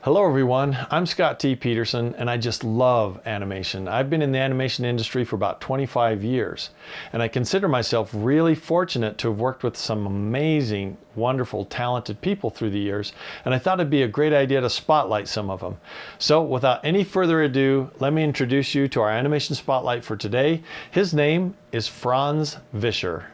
Hello everyone, I'm Scott T. Petersen and I just love animation. I've been in the animation industry for about 25 years and I consider myself really fortunate to have worked with some amazing, wonderful, talented people through the years, and I thought it'd be a great idea to spotlight some of them. So without any further ado, let me introduce you to our animation spotlight for today. His name is Frans Vischer.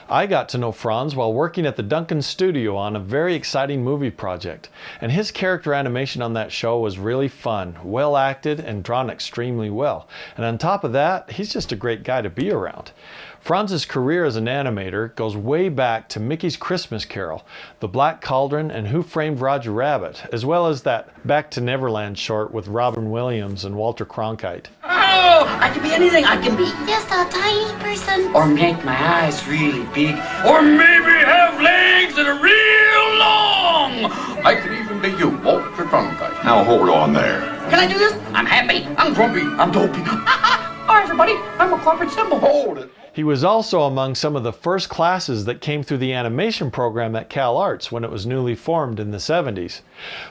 I got to know Frans while working at the Duncan studio on a very exciting movie project, and his character animation on that show was really fun, well acted, and drawn extremely well. And on top of that, he's just a great guy to be around. Frans's career as an animator goes way back to Mickey's Christmas Carol, The Black Cauldron, and Who Framed Roger Rabbit, as well as that Back to Neverland short with Robin Williams and Walter Cronkite. Oh, I can be anything. I can be just a tiny person. Or make my eyes really big. Or maybe have legs that are real long. I could even be you, Walter Cronkite. Now hold on there. Can I do this? I'm happy. I'm grumpy. I'm dopey. Hi, everybody. I'm a corporate symbol. Hold it. He was also among some of the first classes that came through the animation program at Cal Arts when it was newly formed in the 70s.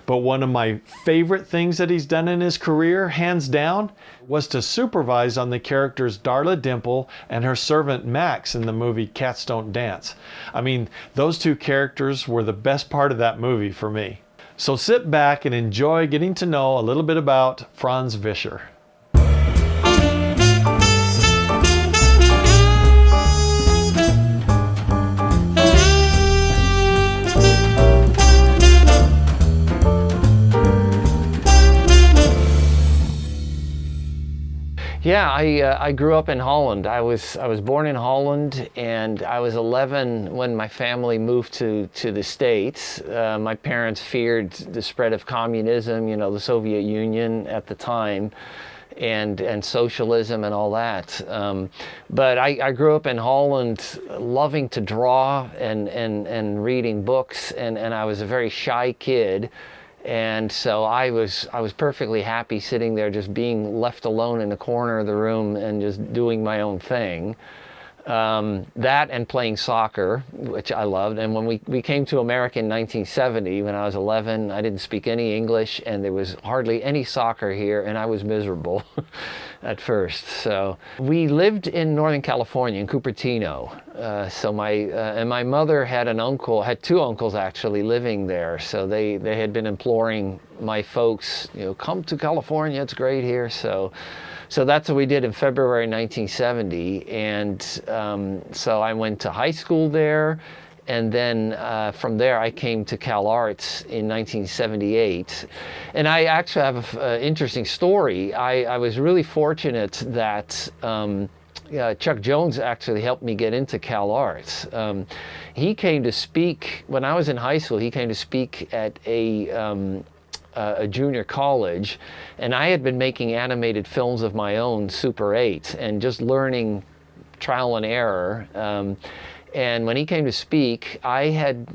But one of my favorite things that he's done in his career, hands down, was to supervise on the characters Darla Dimple and her servant Max in the movie Cats Don't Dance. I mean, those two characters were the best part of that movie for me. So sit back and enjoy getting to know a little bit about Frans Vischer. Yeah, I grew up in Holland. I was born in Holland, and I was 11 when my family moved to the States. My parents feared the spread of communism, you know, the Soviet Union at the time, and socialism and all that. But I grew up in Holland loving to draw and reading books, and I was a very shy kid. And so I was perfectly happy sitting there just being left alone in a corner of the room and just doing my own thing. That and playing soccer, which I loved. And when we came to America in 1970, when I was 11, I didn't speak any English and there was hardly any soccer here, and I was miserable at first. So we lived in Northern California, in Cupertino. So my mother had two uncles actually living there. So they had been imploring my folks, you know, come to California, it's great here. So that's what we did in February 1970, and so I went to high school there, and then from there I came to Cal Arts in 1978. And I actually have an interesting story. I was really fortunate that Chuck Jones actually helped me get into Cal Arts. He came to speak, when I was in high school, he came to speak at a junior college, and I had been making animated films of my own, Super 8, and just learning trial and error. And when he came to speak, I'd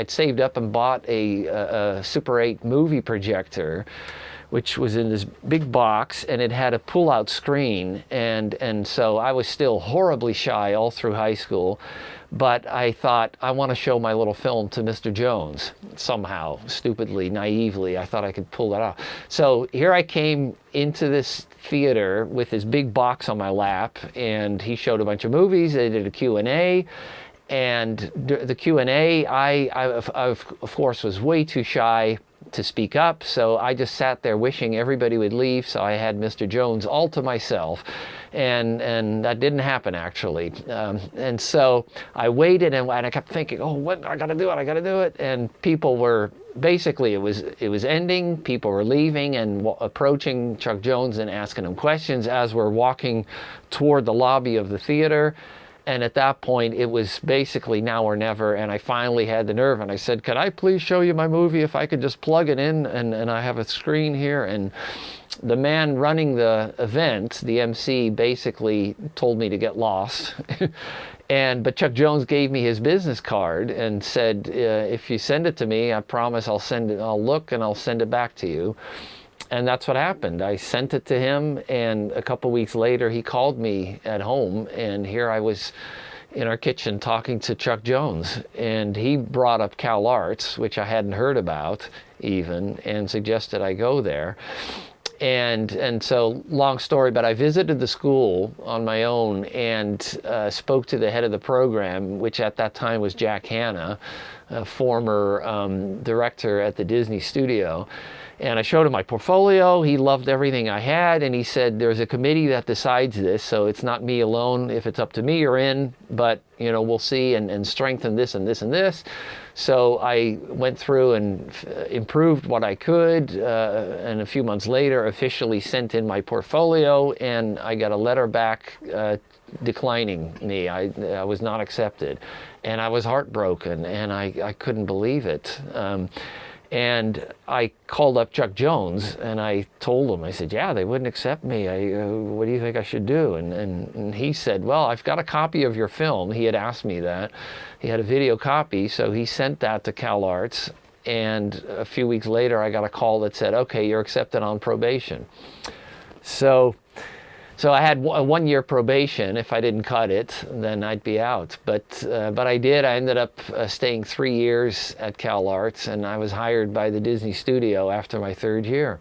saved up and bought a Super 8 movie projector, which was in this big box, and it had a pull-out screen, and so I was still horribly shy all through high school. But I thought, I want to show my little film to Mr. Jones. Somehow, stupidly, naively, I thought I could pull that off. So here I came into this theater with this big box on my lap, and he showed a bunch of movies. They did a Q&A. And the Q&A, I of course, was way too shy to speak up, so I just sat there wishing everybody would leave, so I had Mr. Jones all to myself. And that didn't happen, actually. And so I waited, and I kept thinking, oh, what, I gotta do it. And people were, basically, it was ending, people were leaving and approaching Chuck Jones and asking him questions as we're walking toward the lobby of the theater. And at that point, it was basically now or never, and I finally had the nerve, and I said, could I please show you my movie if I could just plug it in, and I have a screen here. And the man running the event, the MC, basically told me to get lost. But Chuck Jones gave me his business card and said, if you send it to me, I promise I'll look and I'll send it back to you. And that's what happened. I sent it to him, and a couple weeks later he called me at home, and here I was in our kitchen talking to Chuck Jones, and he brought up Cal Arts, which I hadn't heard about even, and suggested I go there. And so, long story, but I visited the school on my own and spoke to the head of the program, which at that time was Jack Hanna, a former director at the Disney studio. And I showed him my portfolio. He loved everything I had, and he said, there's a committee that decides this, so it's not me alone. If it's up to me, you're in, but you know, we'll see and strengthen this and this and this. So I went through and improved what I could, and a few months later officially sent in my portfolio, and I got a letter back declining me. I was not accepted, and I was heartbroken, and I couldn't believe it. And I called up Chuck Jones and I told him, I said, yeah, they wouldn't accept me. What do you think I should do? And he said, well, I've got a copy of your film. He had asked me that. He had a video copy, so he sent that to Cal Arts. And a few weeks later, I got a call that said, okay, you're accepted on probation. So I had a 1-year probation. If I didn't cut it, then I'd be out. But I did. I ended up staying 3 years at Cal Arts, and I was hired by the Disney studio after my 3rd year.